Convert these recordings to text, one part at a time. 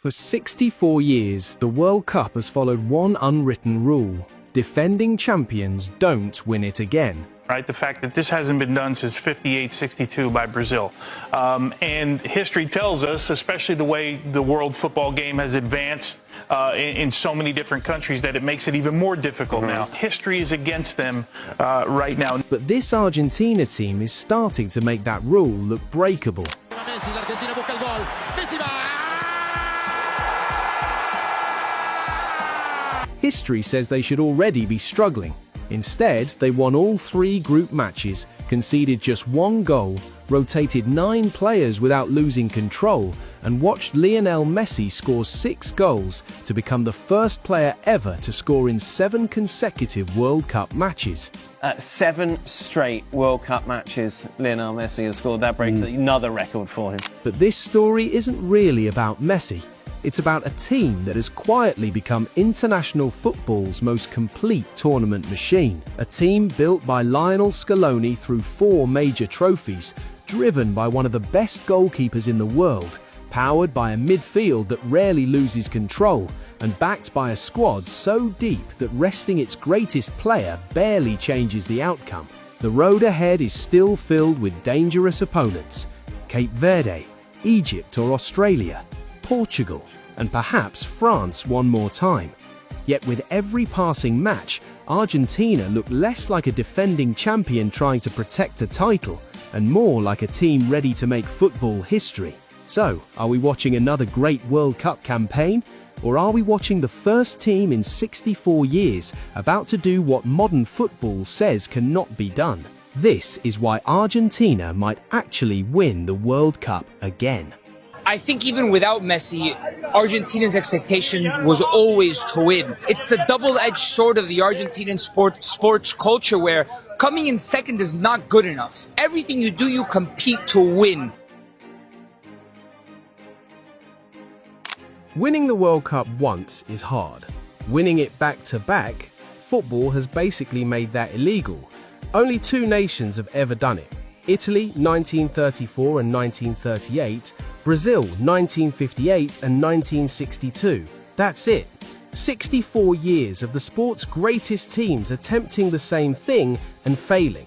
For 64 years, the World Cup has followed one unwritten rule: defending champions don't win it again. Right, the fact that this hasn't been done since 58-62 by Brazil. And history tells us, especially the way the world football game has advanced in so many different countries, that it makes it even more difficult now. History is against them right now. But this Argentina team is starting to make that rule look breakable. History says they should already be struggling. Instead, they won all 3 group matches, conceded just 1 goal, rotated 9 players without losing control, and watched Lionelmessi score 6 goals to become the first player ever to score in 7 consecutive World Cup matches. 7 straight World Cup matches Lionelmessi has scored. That breaks another record for him. But this story isn't really about Messi. It's about a team that has quietly become international football's most complete tournament machine. A team built by Lionel Scaloni through 4 major trophies, driven by one of the best goalkeepers in the world, powered by a midfield that rarely loses control, and backed by a squad so deep that resting its greatest player barely changes the outcome. The road ahead is still filled with dangerous opponents: Cape Verde, Egypt or Australia, Portugal, and perhaps France one more time. Yet with every passing match, Argentina look less like a defending champion trying to protect a title, and more like a team ready to make football history. So, are we watching another great World Cup campaign? Or are we watching the first team in 64 years about to do what modern football says cannot be done? This is why Argentina might actually win the World Cup again. I think even without Messi, Argentina's expectations was always to win. It's the double-edged sword of the Argentinian sports culture, where coming in second is not good enough. Everything you do, you compete to win. Winning the World Cup once is hard. Winning it back-to-back, football has basically made that illegal. Only 2 nations have ever done it: Italy 1934 and 1938, Brazil 1958 and 1962. That's it. 64 years of the sport's greatest teams attempting the same thing and failing.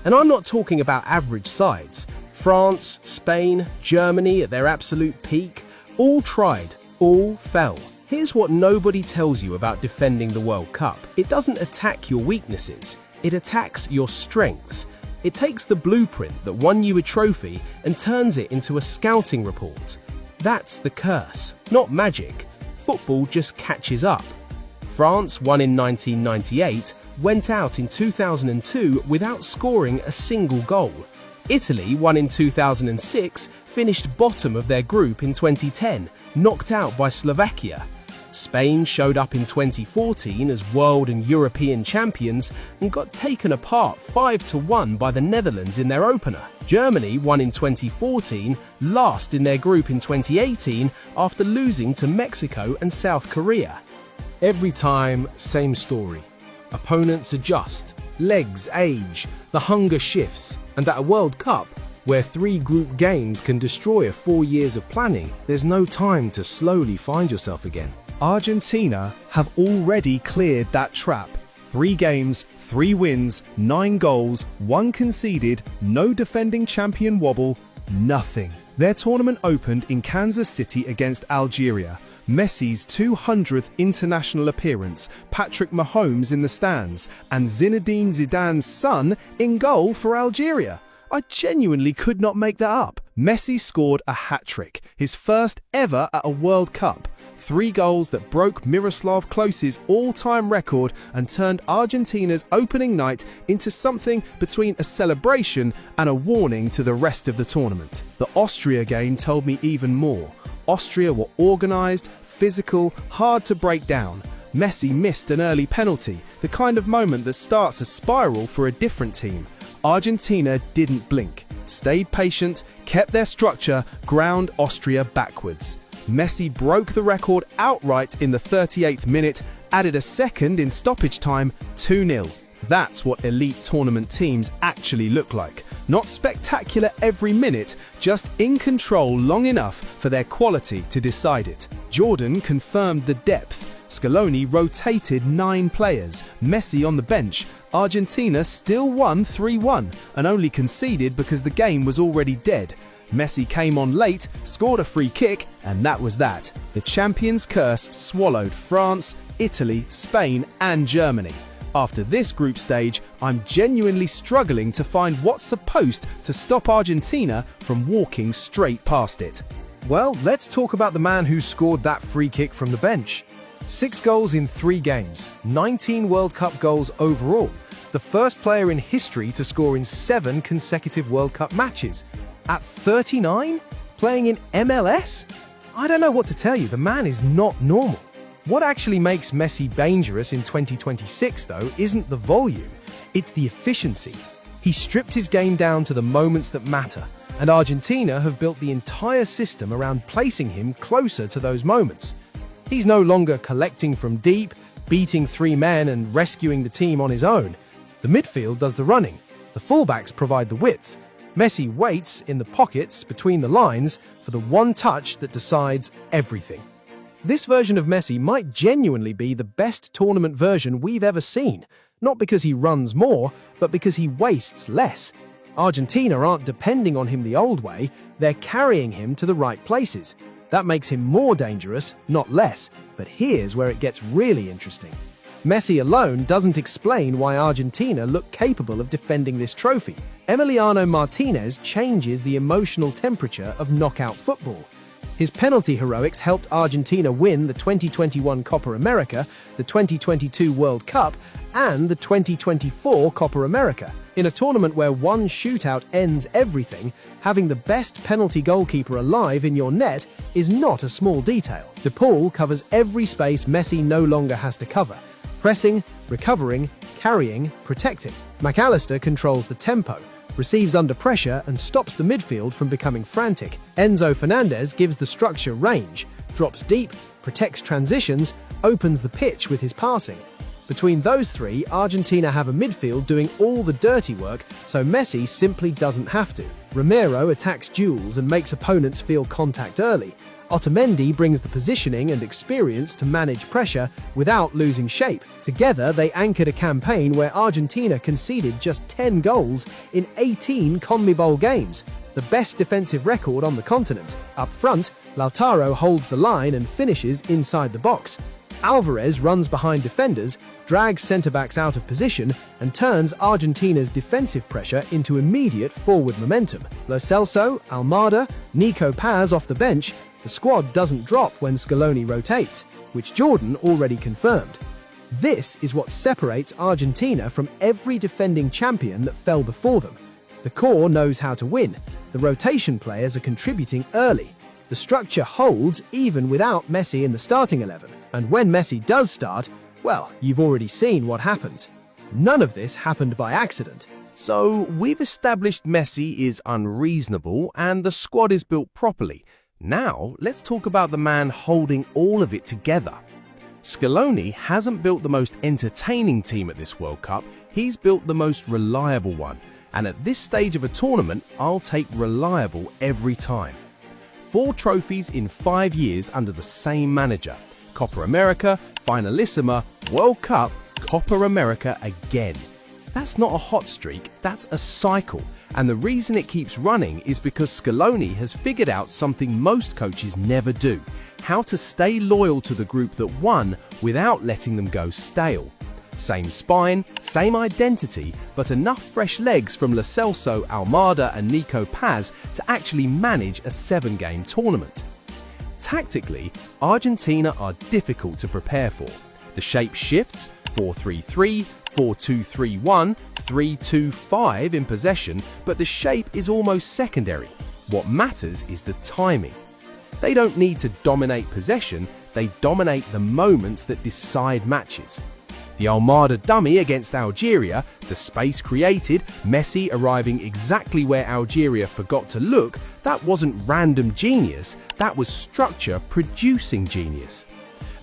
And I'm not talking about average sides. France, Spain, Germany at their absolute peak, all tried, all fell. Here's what nobody tells you about defending the World Cup. It doesn't attack your weaknesses, it attacks your strengths. It takes the blueprint that won you a trophy and turns it into a scouting report. That's the curse, not magic. Football just catches up. France won in 1998, went out in 2002 without scoring a single goal. Italy won in 2006, finished bottom of their group in 2010, knocked out by Slovakia. Spain showed up in 2014 as world and European champions and got taken apart 5-1 by the Netherlands in their opener. Germany won in 2014, last in their group in 2018 after losing to Mexico and South Korea. Every time, same story. Opponents adjust, legs age, the hunger shifts, and at a World Cup, where 3 group games can destroy 4 years of planning, there's no time to slowly find yourself again. Argentina have already cleared that trap. 3 games, 3 wins, 9 goals, 1 conceded, no defending champion wobble, nothing. Their tournament opened in Kansas City against Algeria. Messi's 200th international appearance, Patrick Mahomes in the stands, and Zinedine Zidane's son in goal for Algeria. I genuinely could not make that up. Messi scored a hat-trick, his first ever at a World Cup. 3 goals that broke Miroslav Klose's all-time record and turned Argentina's opening night into something between a celebration and a warning to the rest of the tournament. The Austria game told me even more. Austria were organised, physical, hard to break down. Messi missed an early penalty, the kind of moment that starts a spiral for a different team. Argentina didn't blink, stayed patient, kept their structure, ground Austria backwards. Messi broke the record outright in the 38th minute, added a second in stoppage time, 2-0. That's what elite tournament teams actually look like. Not spectacular every minute, just in control long enough for their quality to decide it. Jordan confirmed the depth. Scaloni rotated 9 players. Messi on the bench. Argentina still won 3-1 and only conceded because the game was already dead. Messi came on late, scored a free kick, and that was that. The champions' curse swallowed France, Italy, Spain, and Germany. After this group stage, I'm genuinely struggling to find what's supposed to stop Argentina from walking straight past it. Well, let's talk about the man who scored that free kick from the bench. 6 goals in 3 games, 19 World Cup goals overall. The first player in history to score in 7 consecutive World Cup matches. At 39? Playing in MLS? I don't know what to tell you, the man is not normal. What actually makes Messi dangerous in 2026, though, isn't the volume, it's the efficiency. He stripped his game down to the moments that matter, and Argentina have built the entire system around placing him closer to those moments. He's no longer collecting from deep, beating 3 men and rescuing the team on his own. The midfield does the running, the fullbacks provide the width. Messi waits in the pockets between the lines for the one touch that decides everything. This version of Messi might genuinely be the best tournament version we've ever seen, not because he runs more, but because he wastes less. Argentina aren't depending on him the old way, they're carrying him to the right places. That makes him more dangerous, not less. But here's where it gets really interesting. Messi alone doesn't explain why Argentina look capable of defending this trophy. Emiliano Martinez changes the emotional temperature of knockout football. His penalty heroics helped Argentina win the 2021 Copa America, the 2022 World Cup, and the 2024 Copa America. In a tournament where one shootout ends everything, having the best penalty goalkeeper alive in your net is not a small detail. De Paul covers every space Messi no longer has to cover. Pressing, recovering, carrying, protecting. McAllister controls the tempo, receives under pressure and stops the midfield from becoming frantic. Enzo Fernandez gives the structure range, drops deep, protects transitions, opens the pitch with his passing. Between those 3, Argentina have a midfield doing all the dirty work, so Messi simply doesn't have to. Romero attacks duels and makes opponents feel contact early. Otamendi brings the positioning and experience to manage pressure without losing shape. Together, they anchored a campaign where Argentina conceded just 10 goals in 18 CONMEBOL games, the best defensive record on the continent. Up front, Lautaro holds the line and finishes inside the box. Alvarez runs behind defenders, drags centre-backs out of position, and turns Argentina's defensive pressure into immediate forward momentum. Lo Celso, Almada, Nico Paz off the bench. The squad doesn't drop when Scaloni rotates, which Jordan already confirmed. This is what separates Argentina from every defending champion that fell before them. The core knows how to win. The rotation players are contributing early. The structure holds even without Messi in the starting 11. And when Messi does start, well, you've already seen what happens. None of this happened by accident. So, we've established Messi is unreasonable and the squad is built properly. Now, let's talk about the man holding all of it together. Scaloni hasn't built the most entertaining team at this World Cup, he's built the most reliable one. And at this stage of a tournament, I'll take reliable every time. 4 trophies in 5 years under the same manager. Copa America, Finalissima, World Cup, Copa America again. That's not a hot streak, that's a cycle. And the reason it keeps running is because Scaloni has figured out something most coaches never do: how to stay loyal to the group that won without letting them go stale. Same spine, same identity, but enough fresh legs from Lo Celso, Almada and Nico Paz to actually manage a 7-game tournament. Tactically, Argentina are difficult to prepare for. The shape shifts, 4-3-3, 4-2-3-1, 3-2-5 in possession, but the shape is almost secondary. What matters is the timing. They don't need to dominate possession, they dominate the moments that decide matches. The Almada dummy against Algeria, the space created, Messi arriving exactly where Algeria forgot to look, that wasn't random genius, that was structure producing genius.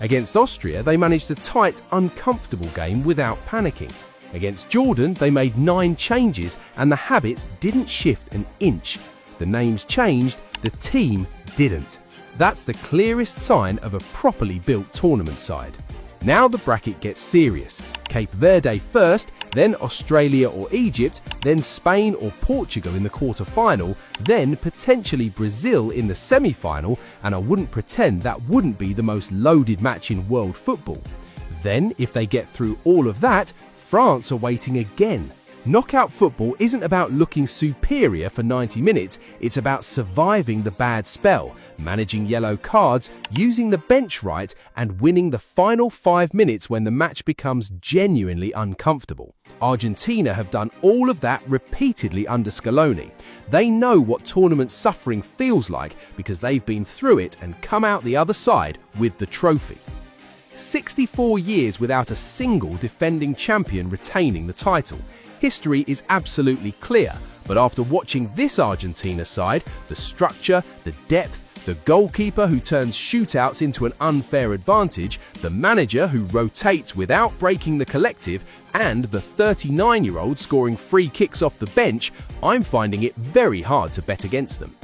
Against Austria, they managed a tight, uncomfortable game without panicking. Against Jordan, they made 9 changes and the habits didn't shift an inch. The names changed, the team didn't. That's the clearest sign of a properly built tournament side. Now the bracket gets serious. Cape Verde first, then Australia or Egypt, then Spain or Portugal in the quarter-final, then potentially Brazil in the semi-final, and I wouldn't pretend that wouldn't be the most loaded match in world football. Then, if they get through all of that, France are waiting again. Knockout football isn't about looking superior for 90 minutes, it's about surviving the bad spell, managing yellow cards, using the bench right, and winning the final 5 minutes when the match becomes genuinely uncomfortable. Argentina have done all of that repeatedly under Scaloni. They know what tournament suffering feels like because they've been through it and come out the other side with the trophy. 64 years without a single defending champion retaining the title. History is absolutely clear, but after watching this Argentina side, the structure, the depth, the goalkeeper who turns shootouts into an unfair advantage, the manager who rotates without breaking the collective, and the 39-year-old scoring free kicks off the bench, I'm finding it very hard to bet against them.